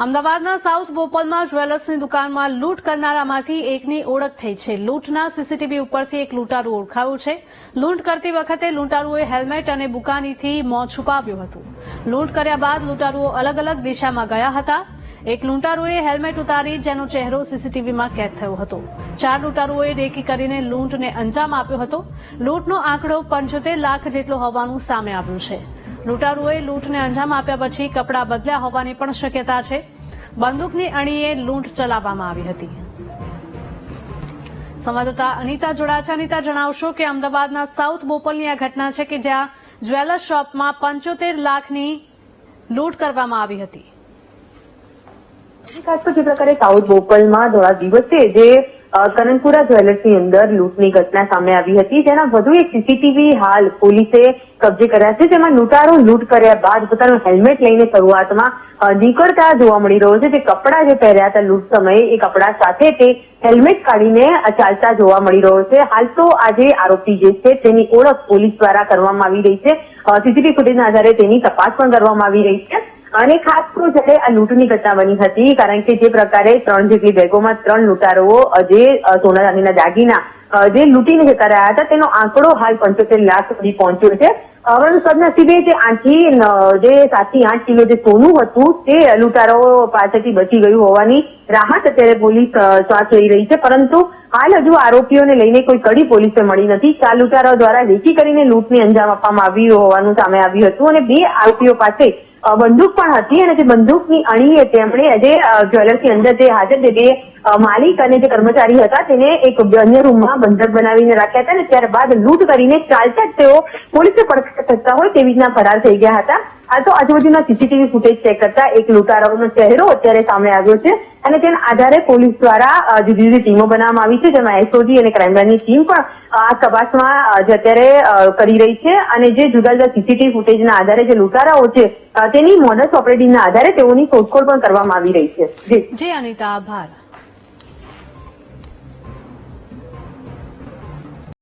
અમદાવાદના સાઉથ બોપલમાં જ્વેલર્સની દુકાનમાં લૂંટ કરનારામાંથી એકની ઓળખ થઈ છે. લૂંટના સીસીટીવી ઉપરથી એક લૂંટારૂ ઓળખાયું છે. લૂંટ કરતી વખતે લૂંટારૂએ હેલ્મેટ અને બુકાનીથી મોં છુપાવ્યું હતું. લૂંટ કર્યા બાદ લૂંટારૂઓ અલગ અલગ દિશામાં ગયા હતા. એક લૂંટારૂએ હેલ્મેટ ઉતારી જેનો ચહેરો સીસીટીવીમાં કેદ થયો હતો. 4 લૂંટારૂઓએ રેકી કરીને લૂંટને અંજામ આપ્યો હતો. લૂંટનો આંકડો 75 લાખ જેટલો હોવાનું સામે આવ્યું છે. લૂંટારૂએ લૂંટને અંજામ આપ્યા પછી કપડાં બદલ્યા હોવાની પણ શક્યતા છે. બંદૂકની અણીએ લૂંટ ચલાવવામાં આવી હતી. સંવાદદાતા અનિતા જોડાયા છે. અનિતા, જણાવશો કે અમદાવાદના સાઉથ બોપલની આ ઘટના છે કે જ્યાં જ્વેલર્સ શોપમાં 75 લાખની લૂંટ કરવામાં આવી હતી. ખાસ તો જે પ્રકારે સાઉથ બોપલમાં થોડા દિવસે જે કનકપુરા જ્વેલર્સની અંદર લૂંટની ઘટના સામે આવી હતી, જેના વધુ એક સીસીટીવી હાલ પોલીસે કબજે કર્યા છે. જેમાં લૂંટારો લૂંટ કર્યા બાદ પોતાનું હેલ્મેટ લઈને શરૂઆતમાં નીકળતા જોવા મળી રહ્યો છે. જે કપડાં જે પહેર્યા હતા લૂંટ સમયે એ કપડા સાથે તે હેલ્મેટ કાઢીને ચાલતા જોવા મળી રહ્યો છે. હાલ તો આજે આરોપી જે છે તેની ઓળખ પોલીસ દ્વારા કરવામાં આવી રહી છે. સીસીટીવી ફૂટેજના આધારે તેની તપાસ પણ કરવામાં આવી રહી છે. અને ખાસ તો જયારે આ લૂંટની ઘટના બની હતી, કારણ કે જે પ્રકારે 3 જેટલી બેગોમાં 3 લૂંટારોઓ જે સોના ચાંદીના દાગીના જે લૂંટીને જતા રહ્યા હતા તેનો આંકડો હાલ 75 લાખ સુધી પહોંચ્યો છે. પરંતુ સદનસીબે જે 7 થી 8 કિલો જે સોનું હતું તે લૂંટારો પાસેથી બચી ગયું હોવાની રાહત અત્યારે પોલીસ શ્વાસ લઈ રહી છે. પરંતુ હાલ હજુ આરોપીઓને લઈને કોઈ કડી પોલીસે મળી નથી. 4 લૂંટારાઓ દ્વારા રેકી કરીને લૂંટને અંજામ આપવામાં આવ્યું હોવાનું સામે આવ્યું હતું અને 2 આરોપીઓ પાસે બંદૂક પણ હતી અને તે બંદૂકની અણીએ તેમણે જે જ્વેલર્સની અંદર જે હાજર જે માલિક અને જે કર્મચારી હતા તેને એક અન્ય રૂમમાં બંધક બનાવીને રાખ્યા હતા અને ત્યારબાદ લૂંટ કરીને ચાલતા જ તેઓ પોલીસે પડખે થતા હોય તેવી રીતના ફરાર થઈ ગયા હતા. આ તો આજુબાજુના સીસીટીવી ફૂટેજ ચેક કરતા એક લૂંટારાઓનો ચહેરો અત્યારે સામે આવ્યો છે અને તેના આધારે પોલીસ દ્વારા જુદી જુદી ટીમો બનાવવામાં આવી છે, જેમાં એસઓજી અને ક્રાઇમ બ્રાન્ચની ટીમ પણ આ તપાસમાં અત્યારે કરી રહી છે અને જે જુદા જુદા સીસીટીવી ફૂટેજના આધારે જે લૂંટારાઓ છે તેની મોડસ ઓપરેટિંગના આધારે તેઓની શોધખોળ પણ કરવામાં આવી રહી છે. જી અનિતા, આભાર.